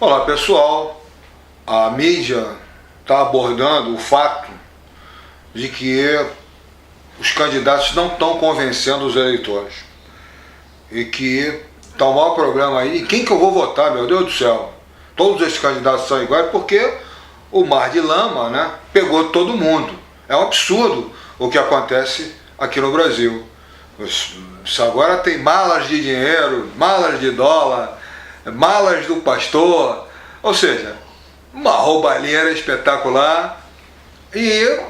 Olá pessoal, a mídia está abordando o fato de que os candidatos não estão convencendo os eleitores e que está o maior problema aí. E quem que eu vou votar, meu Deus do céu? Todos esses candidatos são iguais porque o mar de lama, né, pegou todo mundo. É um absurdo o que acontece aqui no Brasil. Isso agora tem malas de dinheiro, malas de dólar, malas do pastor, ou seja, uma roubalheira espetacular. E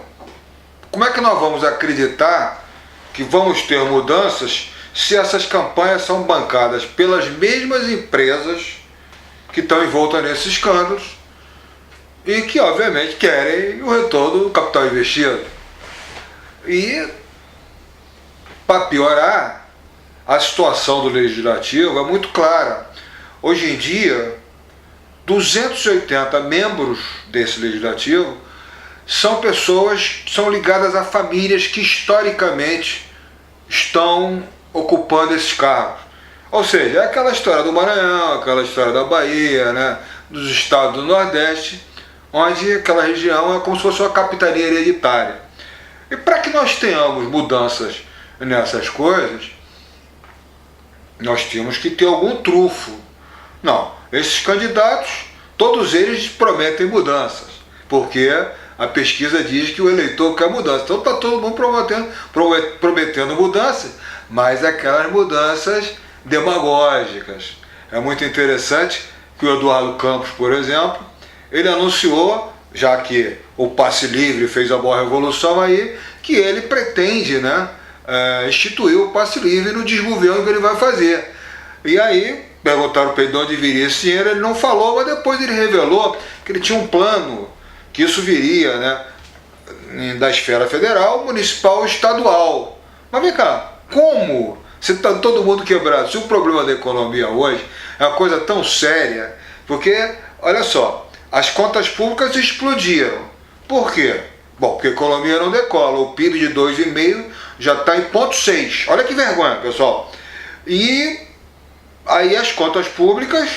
como é que nós vamos acreditar que vamos ter mudanças se essas campanhas são bancadas pelas mesmas empresas que estão envoltas nesses escândalos e que obviamente querem o retorno do capital investido? E para piorar, a situação do legislativo é muito clara. Hoje em dia, 280 membros desse legislativo são pessoas, são ligadas a famílias que historicamente estão ocupando esses cargos. Ou seja, é aquela história do Maranhão, aquela história da Bahia, né, dos estados do Nordeste, onde aquela região é como se fosse uma capitania hereditária. E para que nós tenhamos mudanças nessas coisas, nós temos que ter algum trunfo. Não, esses candidatos, todos eles prometem mudanças, porque a pesquisa diz que o eleitor quer mudança. Então está todo mundo prometendo mudanças, mas aquelas mudanças demagógicas. É muito interessante que o Eduardo Campos, por exemplo, ele anunciou, já que o passe livre fez a boa revolução aí, que ele pretende, né, instituir o passe livre no desgoverno que ele vai fazer. E aí perguntaram para ele de onde viria esse dinheiro, ele não falou, mas depois ele revelou que ele tinha um plano, que isso viria, né, da esfera federal, municipal e estadual. Mas vem cá, como? Se está todo mundo quebrado, se o problema da economia hoje é uma coisa tão séria, porque, olha só, as contas públicas explodiram. Por quê? Bom, porque a economia não decola, o PIB de 2,5 já está em 0,6. Olha que vergonha, pessoal. E aí as contas públicas,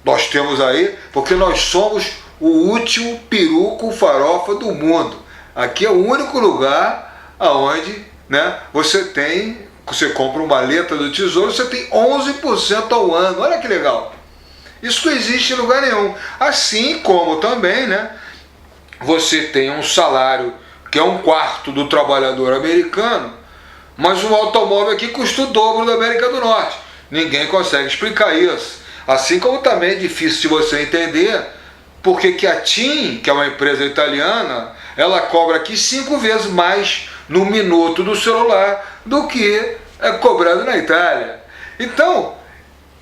nós temos aí, porque nós somos o último peruco farofa do mundo. Aqui é o único lugar onde, né, você compra uma maleta do Tesouro, você tem 11% ao ano. Olha que legal. Isso não existe em lugar nenhum. Assim como também, né, você tem um salário que é 1/4 do trabalhador americano, mas um automóvel aqui custa o dobro da América do Norte. Ninguém consegue explicar isso. Assim como também é difícil de você entender porque que a TIM, que é uma empresa italiana, ela cobra aqui 5 vezes mais no minuto do celular do que é cobrado na Itália. Então,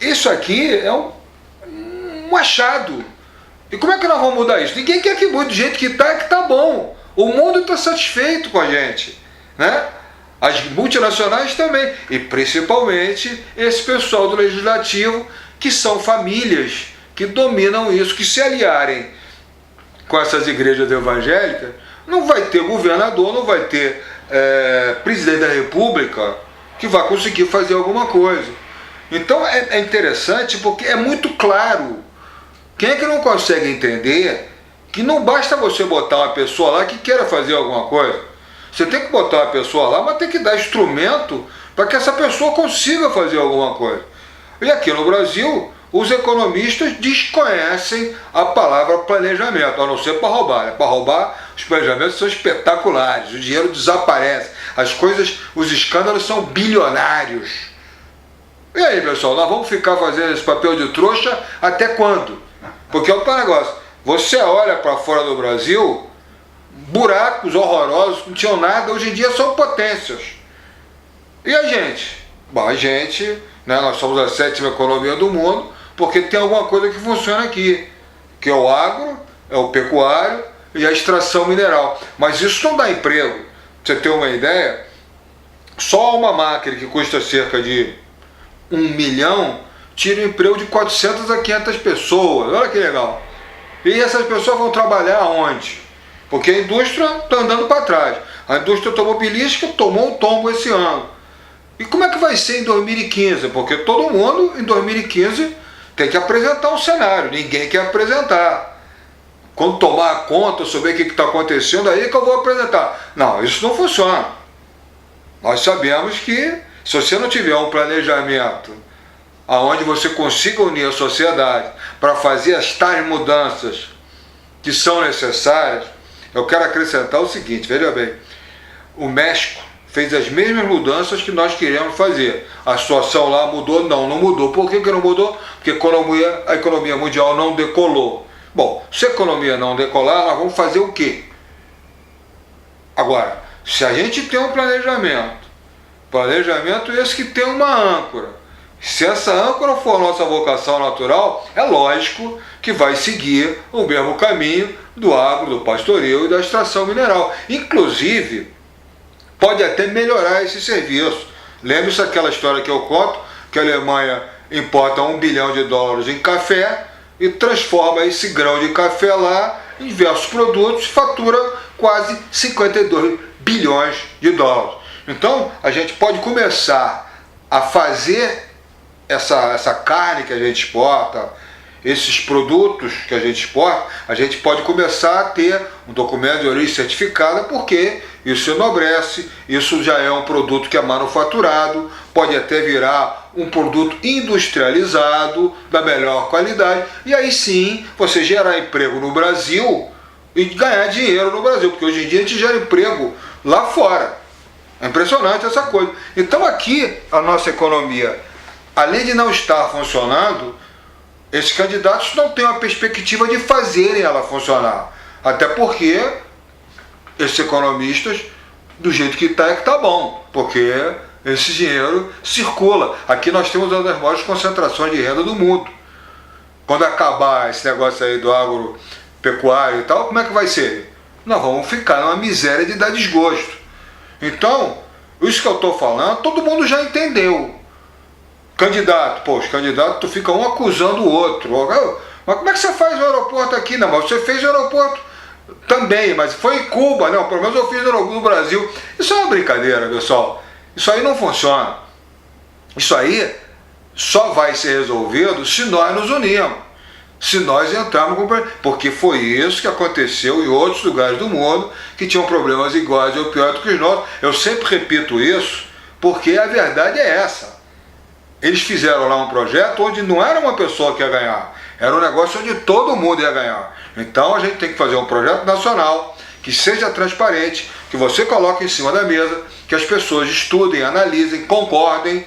isso aqui é um achado. E como é que nós vamos mudar isso? Ninguém quer que mude, do jeito que está bom. O mundo está satisfeito com a gente, né? As multinacionais também, e principalmente esse pessoal do legislativo, que são famílias que dominam isso, que se aliarem com essas igrejas evangélicas, não vai ter governador, não vai ter presidente da república que vai conseguir fazer alguma coisa. Então é interessante porque é muito claro. Quem é que não consegue entender que não basta você botar uma pessoa lá que queira fazer alguma coisa? Você tem que botar uma pessoa lá, mas tem que dar instrumento para que essa pessoa consiga fazer alguma coisa. E aqui no Brasil, os economistas desconhecem a palavra planejamento, a não ser para roubar. Para roubar, os planejamentos são espetaculares, o dinheiro desaparece, as coisas, os escândalos são bilionários. E aí, pessoal, nós vamos ficar fazendo esse papel de trouxa até quando? Porque é o negócio, você olha para fora do Brasil, buracos horrorosos, não tinham nada, hoje em dia são potências. E a gente? Bom, a gente, né, nós somos a 7ª economia do mundo, porque tem alguma coisa que funciona aqui, que é o agro, é o pecuário e a extração mineral. Mas isso não dá emprego. Pra você ter uma ideia, só uma máquina que custa cerca de 1 milhão tira o emprego de 400 a 500 pessoas. Olha que legal. E essas pessoas vão trabalhar aonde? Porque a indústria está andando para trás. A indústria automobilística tomou um tombo esse ano. E como é que vai ser em 2015? Porque todo mundo em 2015 tem que apresentar um cenário, ninguém quer apresentar. Quando tomar conta, souber o que está acontecendo, aí que eu vou apresentar. Não, isso não funciona. Nós sabemos que se você não tiver um planejamento aonde você consiga unir a sociedade para fazer as tais mudanças que são necessárias, eu quero acrescentar o seguinte, veja bem, o México fez as mesmas mudanças que nós queremos fazer. A situação lá mudou? Não, não mudou. Por que não mudou? Porque a economia mundial não decolou. Bom, se a economia não decolar, nós vamos fazer o quê? Agora, se a gente tem um planejamento esse que tem uma âncora, se essa âncora for a nossa vocação natural, é lógico que vai seguir o mesmo caminho do agro, do pastoreio e da extração mineral. Inclusive, pode até melhorar esse serviço. Lembre-se daquela história que eu conto, que a Alemanha importa $1 bilhão em café e transforma esse grão de café lá em diversos produtos e fatura quase 52 bilhões de dólares. Então, a gente pode começar a fazer essa carne que a gente exporta, esses produtos que a gente exporta, a gente pode começar a ter um documento de origem certificada, porque isso enobrece, isso já é um produto que é manufaturado, pode até virar um produto industrializado, da melhor qualidade, e aí sim você gerar emprego no Brasil e ganhar dinheiro no Brasil, porque hoje em dia a gente gera emprego lá fora. É impressionante essa coisa. Então aqui a nossa economia, além de não estar funcionando, esses candidatos não têm uma perspectiva de fazerem ela funcionar. Até porque esses economistas, do jeito que está, é que está bom, porque esse dinheiro circula. Aqui nós temos uma das maiores concentrações de renda do mundo. Quando acabar esse negócio aí do agropecuário e tal, como é que vai ser? Nós vamos ficar numa miséria de dar desgosto. Então, isso que eu estou falando, todo mundo já entendeu. Candidato, pô, os candidatos ficam um acusando o outro. Mas como é que você faz o aeroporto aqui? Não, mas você fez o aeroporto também, mas foi em Cuba, não, pelo menos eu fiz no Brasil. Isso é uma brincadeira, pessoal. Isso aí não funciona. Isso aí só vai ser resolvido se nós nos unirmos. Se nós entrarmos com... Porque foi isso que aconteceu em outros lugares do mundo que tinham problemas iguais ou piores do que os nossos. Eu sempre repito isso porque a verdade é essa. Eles fizeram lá um projeto onde não era uma pessoa que ia ganhar, era um negócio onde todo mundo ia ganhar. Então a gente tem que fazer um projeto nacional que seja transparente, que você coloque em cima da mesa, que as pessoas estudem, analisem, concordem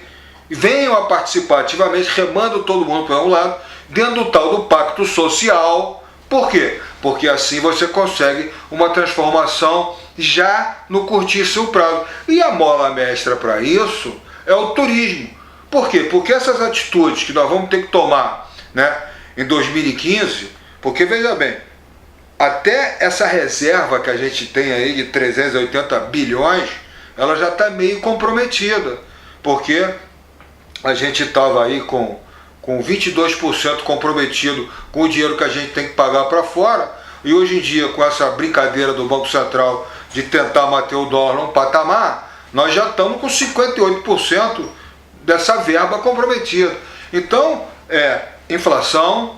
e venham a participar ativamente, remando todo mundo para um lado, dentro do tal do pacto social. Por quê? Porque assim você consegue uma transformação já no curtíssimo prazo. E a mola mestra para isso é o turismo. Por quê? Porque essas atitudes que nós vamos ter que tomar, né, em 2015, porque veja bem, até essa reserva que a gente tem aí de 380 bilhões, ela já está meio comprometida, porque a gente estava aí com 22% comprometido com o dinheiro que a gente tem que pagar para fora, e hoje em dia, com essa brincadeira do Banco Central de tentar manter o dólar num patamar, nós já estamos com 58% dessa verba comprometida. Então, inflação,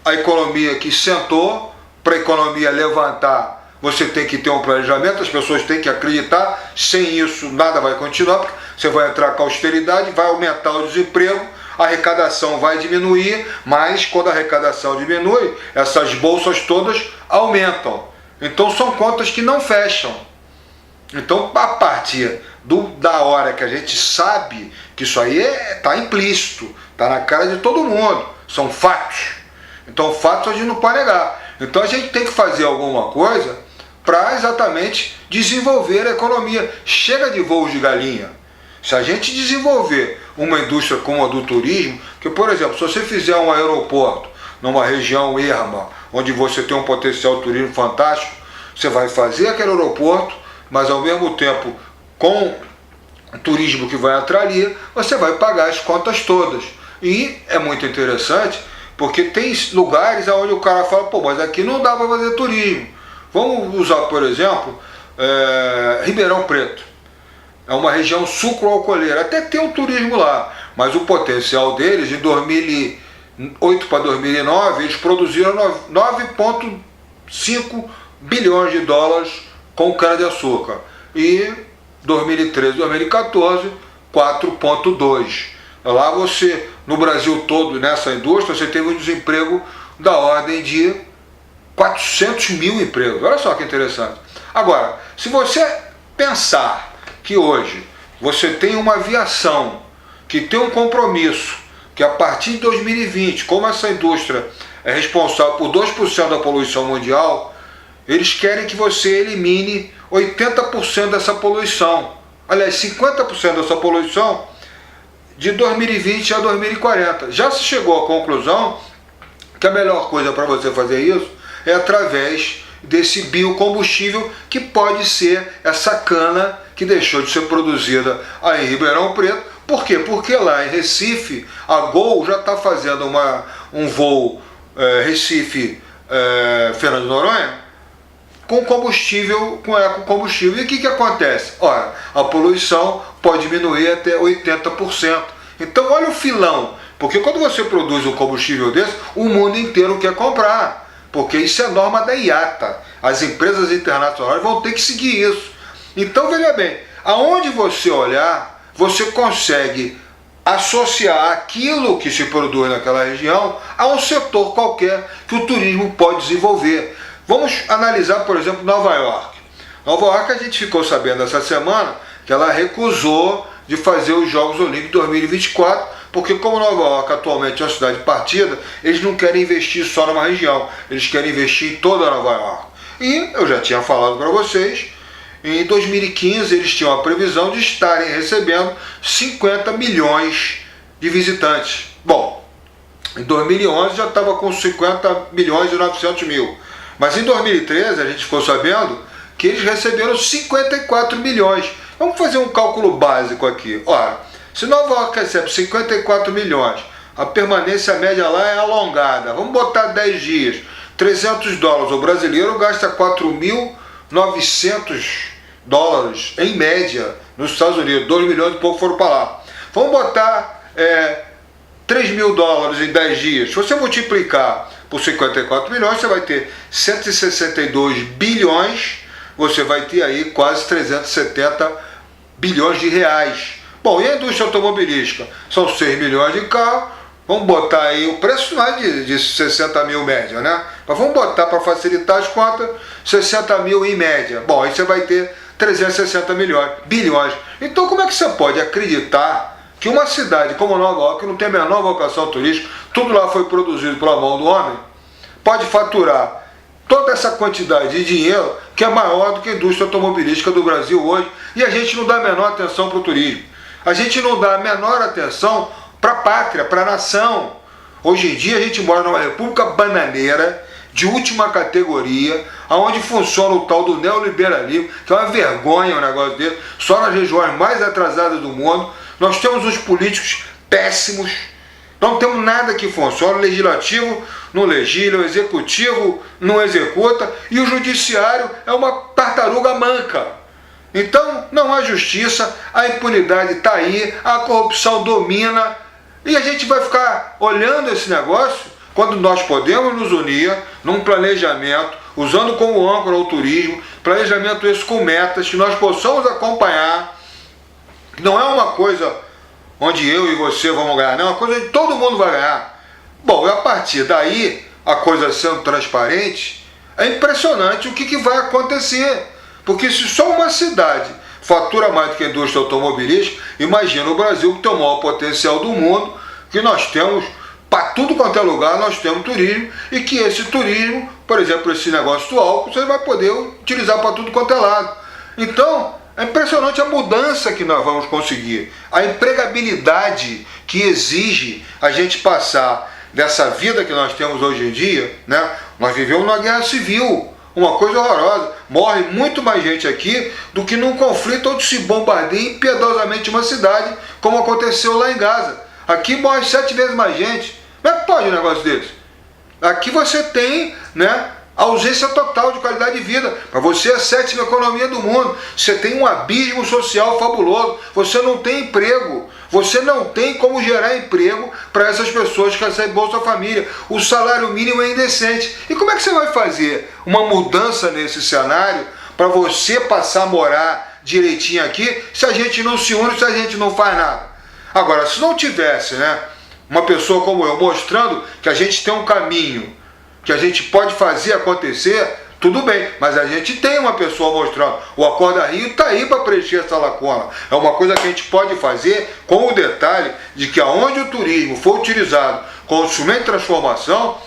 a economia que sentou, para a economia levantar, você tem que ter um planejamento, as pessoas têm que acreditar, sem isso nada vai continuar, porque você vai entrar com a austeridade, vai aumentar o desemprego, a arrecadação vai diminuir, mas quando a arrecadação diminui, essas bolsas todas aumentam. Então são contas que não fecham. Então, a partir da hora que a gente sabe que isso aí está implícito, está na cara de todo mundo, são fatos. Então, fatos a gente não pode negar. Então, a gente tem que fazer alguma coisa para exatamente desenvolver a economia. Chega de voos de galinha. Se a gente desenvolver uma indústria como a do turismo, que, por exemplo, se você fizer um aeroporto numa região erma, onde você tem um potencial turismo fantástico, você vai fazer aquele aeroporto, mas ao mesmo tempo, com o turismo que vai entrar ali, você vai pagar as contas todas. E é muito interessante, porque tem lugares onde o cara fala, pô, mas aqui não dá para fazer turismo. Vamos usar, por exemplo, Ribeirão Preto. é uma região sucroalcooleira. Até tem um turismo lá, mas o potencial deles, de 2008 para 2009, eles produziram 9,5 bilhões de dólares com cana-de-açúcar. E 2013, 2014, 4,2. Lá você, no Brasil todo, nessa indústria, você teve um desemprego da ordem de 400 mil empregos. Olha só que interessante. Agora, se você pensar que hoje você tem uma aviação que tem um compromisso, que a partir de 2020, como essa indústria é responsável por 2% da poluição mundial, eles querem que você elimine 80% dessa poluição. Aliás, 50% dessa poluição de 2020 a 2040. Já se chegou à conclusão que a melhor coisa para você fazer isso é através desse biocombustível, que pode ser essa cana que deixou de ser produzida aí em Ribeirão Preto. Por quê? Porque lá em Recife, a Gol já está fazendo um voo Recife-Fernando de Noronha com combustível, com ecocombustível. E o que acontece? Ora, a poluição pode diminuir até 80%. Então olha o filão, porque quando você produz um combustível desse, o mundo inteiro quer comprar. Porque isso é norma da IATA. As empresas internacionais vão ter que seguir isso. Então veja bem, aonde você olhar, você consegue associar aquilo que se produz naquela região a um setor qualquer que o turismo pode desenvolver. Vamos analisar, por exemplo, Nova York. Nova York, a gente ficou sabendo essa semana que ela recusou de fazer os Jogos Olímpicos 2024, porque como Nova York atualmente é uma cidade partida, eles não querem investir só numa região, eles querem investir em toda Nova York. E eu já tinha falado para vocês, em 2015 eles tinham a previsão de estarem recebendo 50 milhões de visitantes. Bom, em 2011 já estava com 50 milhões e 900 mil. Mas em 2013 a gente ficou sabendo que eles receberam 54 milhões. Vamos fazer um cálculo básico aqui. Ora, se Nova York recebe 54 milhões, a permanência média lá é alongada. Vamos botar 10 dias, 300 dólares. O brasileiro gasta 4.900 dólares em média nos Estados Unidos. 2 milhões e pouco foram para lá. Vamos botar 3 mil dólares em 10 dias. Se você multiplicar por 54 milhões, você vai ter 162 bilhões, você vai ter aí quase 370 bilhões de reais. Bom, e a indústria automobilística? São 6 milhões de carros, vamos botar aí o preço não é de 60 mil média, né? Mas vamos botar para facilitar as contas, 60 mil em média. Bom, aí você vai ter 360 bilhões. Então como é que você pode acreditar que uma cidade como Nova York, que não tem a menor vocação turística, tudo lá foi produzido pela mão do homem, pode faturar toda essa quantidade de dinheiro que é maior do que a indústria automobilística do Brasil hoje, e a gente não dá a menor atenção para o turismo. A gente não dá a menor atenção para a pátria, para a nação. Hoje em dia a gente mora numa república bananeira, de última categoria, onde funciona o tal do neoliberalismo, que é uma vergonha um negócio dele, só nas regiões mais atrasadas do mundo. Nós temos uns políticos péssimos, não temos nada que funcione, o legislativo não legisla, o executivo não executa, e o judiciário é uma tartaruga manca. Então não há justiça, a impunidade está aí, a corrupção domina, e a gente vai ficar olhando esse negócio quando nós podemos nos unir num planejamento, usando como âncora o turismo, planejamento esse com metas, que nós possamos acompanhar. Não é uma coisa onde eu e você vamos ganhar, não é uma coisa onde todo mundo vai ganhar. Bom, e a partir daí, a coisa sendo transparente, é impressionante o que vai acontecer. Porque se só uma cidade fatura mais do que a indústria automobilística, imagina o Brasil, que tem o maior potencial do mundo, que nós temos, para tudo quanto é lugar, nós temos turismo, e que esse turismo, por exemplo, esse negócio do álcool, você vai poder utilizar para tudo quanto é lado. Então, é impressionante a mudança que nós vamos conseguir, a empregabilidade que exige a gente passar dessa vida que nós temos hoje em dia, né? Nós vivemos numa guerra civil, uma coisa horrorosa, morre muito mais gente aqui do que num conflito onde se bombardeia impiedosamente uma cidade, como aconteceu lá em Gaza. Aqui morre 7 vezes mais gente. Como é que pode um negócio desse? Aqui você tem, né, A ausência total de qualidade de vida. Para você é a 7ª economia do mundo. Você tem um abismo social fabuloso. Você não tem emprego. Você não tem como gerar emprego para essas pessoas que recebem Bolsa Família. O salário mínimo é indecente. E como é que você vai fazer uma mudança nesse cenário para você passar a morar direitinho aqui se a gente não se une, se a gente não faz nada? Agora, se não tivesse, uma pessoa como eu mostrando que a gente tem um caminho, que a gente pode fazer acontecer, tudo bem, mas a gente tem uma pessoa mostrando. O Acorda Rio está aí para preencher essa lacuna. É uma coisa que a gente pode fazer com o detalhe de que aonde o turismo for utilizado como instrumento de transformação,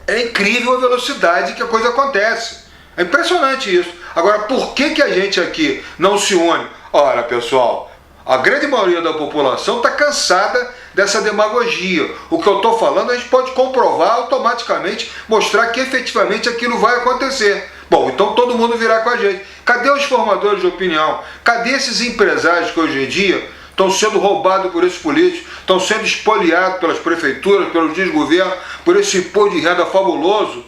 é incrível a velocidade que a coisa acontece. É impressionante isso. Agora, por que a gente aqui não se une? Ora, pessoal, a grande maioria da população está cansada dessa demagogia. O que eu estou falando a gente pode comprovar automaticamente, mostrar que efetivamente aquilo vai acontecer. Bom, então todo mundo virá com a gente. Cadê os formadores de opinião? Cadê esses empresários que hoje em dia estão sendo roubados por esses políticos, estão sendo espoliados pelas prefeituras, pelos desgovernos, por esse imposto de renda fabuloso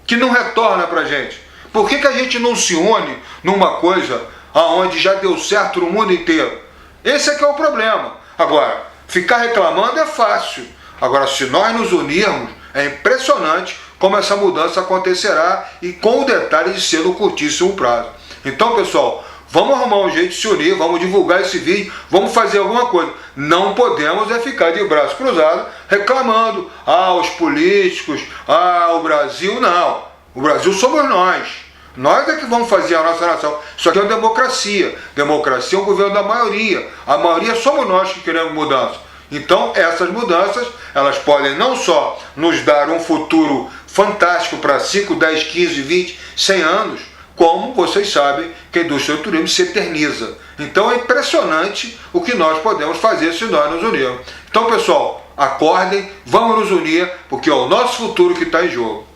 que não retorna para a gente? Por que a gente não se une numa coisa aonde já deu certo no mundo inteiro? Esse é que é o problema. Agora, ficar reclamando é fácil. Agora, se nós nos unirmos, é impressionante como essa mudança acontecerá e com o detalhe de ser no curtíssimo prazo. Então, pessoal, vamos arrumar um jeito de se unir, vamos divulgar esse vídeo, vamos fazer alguma coisa. Não podemos ficar de braço cruzado reclamando. Os políticos, o Brasil, não. O Brasil somos nós. Nós é que vamos fazer a nossa nação. Isso aqui é uma democracia. Democracia é um governo da maioria. A maioria somos nós que queremos mudança. Então, essas mudanças, elas podem não só nos dar um futuro fantástico para 5, 10, 15, 20, 100 anos, como vocês sabem que a indústria do turismo se eterniza. Então, é impressionante o que nós podemos fazer se nós nos unirmos. Então, pessoal, acordem, vamos nos unir, porque é o nosso futuro que está em jogo.